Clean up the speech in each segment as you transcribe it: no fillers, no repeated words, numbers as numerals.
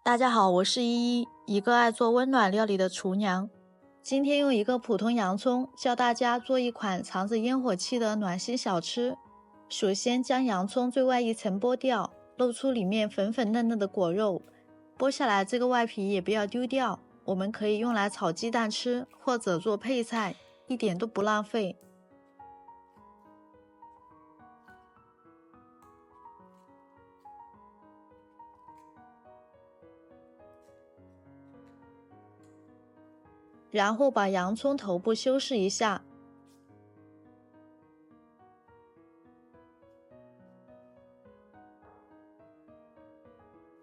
大家好，我是依依，一个爱做温暖料理的厨娘。今天用一个普通洋葱教大家做一款藏着烟火气的暖心小吃。首先将洋葱最外一层剥掉，露出里面粉粉嫩嫩的果肉。剥下来这个外皮也不要丢掉，我们可以用来炒鸡蛋吃，或者做配菜，一点都不浪费。然后把洋葱头部修饰一下，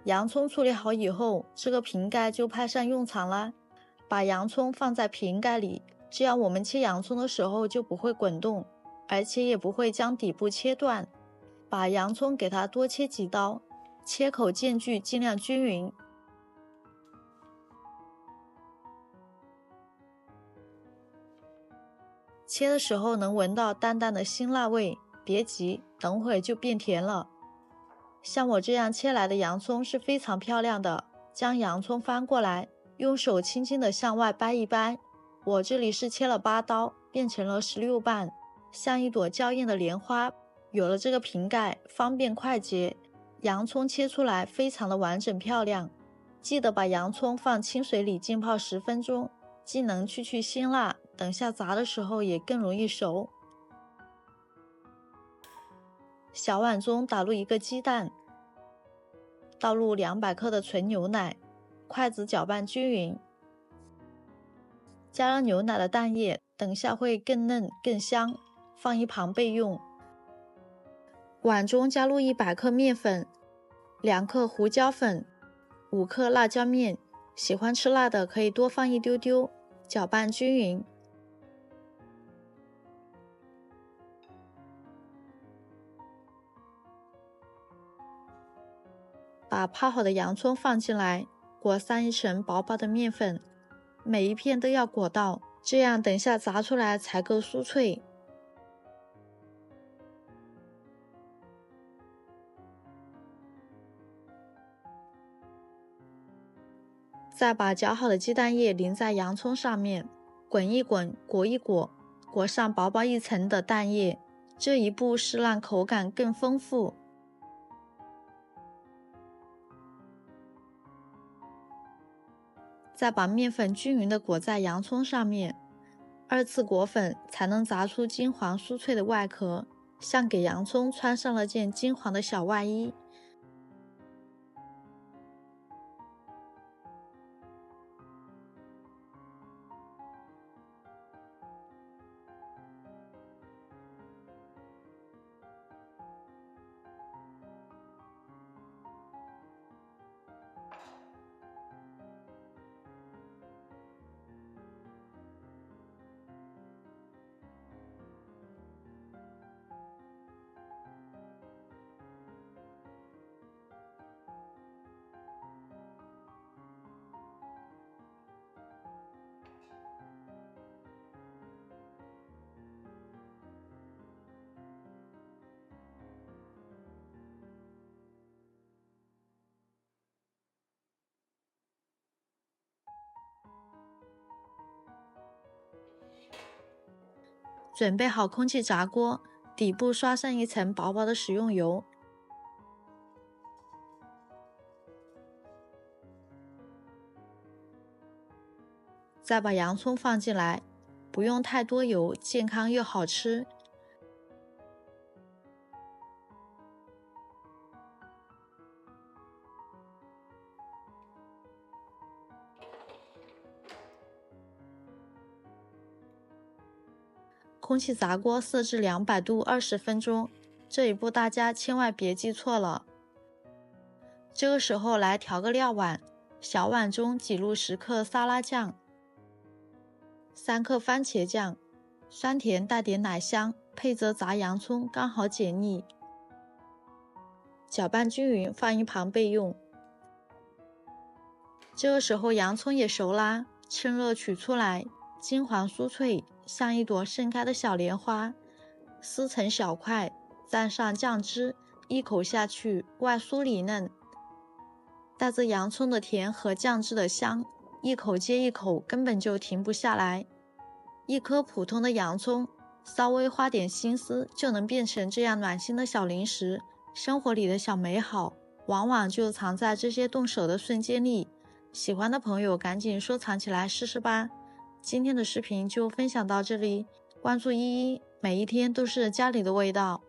洋葱处理好以后，这个瓶盖就派上用场啦。把洋葱放在瓶盖里，这样我们切洋葱的时候就不会滚动，而且也不会将底部切断。把洋葱给它多切几刀，切口间距尽量均匀。切的时候能闻到淡淡的辛辣味，别急，等会儿就变甜了。像我这样切来的洋葱是非常漂亮的，将洋葱翻过来，用手轻轻地向外掰一掰。我这里是切了8刀，变成了16瓣，像一朵娇艳的莲花。有了这个瓶盖，方便快捷，洋葱切出来非常的完整漂亮。记得把洋葱放清水里浸泡10分钟，既能去辛辣，等下炸的时候也更容易熟。小碗中打入一个鸡蛋，倒入200克的纯牛奶，筷子搅拌均匀。加了牛奶的蛋液，等下会更嫩更香，放一旁备用。碗中加入100克面粉，2克胡椒粉，5克辣椒面，喜欢吃辣的可以多放一丢丢，搅拌均匀。把泡好的洋葱放进来，裹上一层薄薄的面粉，每一片都要裹到，这样等下炸出来才够酥脆。再把搅好的鸡蛋液淋在洋葱上面，滚一滚，裹一裹，裹上薄薄一层的蛋液。这一步是让口感更丰富。再把面粉均匀地裹在洋葱上面，2次裹粉才能炸出金黄酥脆的外壳，像给洋葱穿上了件金黄的小外衣。准备好空气炸锅，底部刷上一层薄薄的食用油。再把洋葱放进来，不用太多油，健康又好吃。空气炸锅设置200度20分钟，这一步大家千万别记错了。这个时候来调个料碗，小碗中挤入10克沙拉酱，3克番茄酱，酸甜带点奶香，配着炸洋葱刚好解腻。搅拌均匀，放一旁备用。这个时候洋葱也熟啦，趁热取出来，金黄酥脆，像一朵盛开的小莲花，撕成小块，蘸上酱汁，一口下去，外酥里嫩。带着洋葱的甜和酱汁的香，一口接一口，根本就停不下来。一颗普通的洋葱，稍微花点心思就能变成这样暖心的小零食。生活里的小美好，往往就藏在这些动手的瞬间里。喜欢的朋友赶紧收藏起来试试吧。今天的视频就分享到这里，关注依依，每一天都是家里的味道。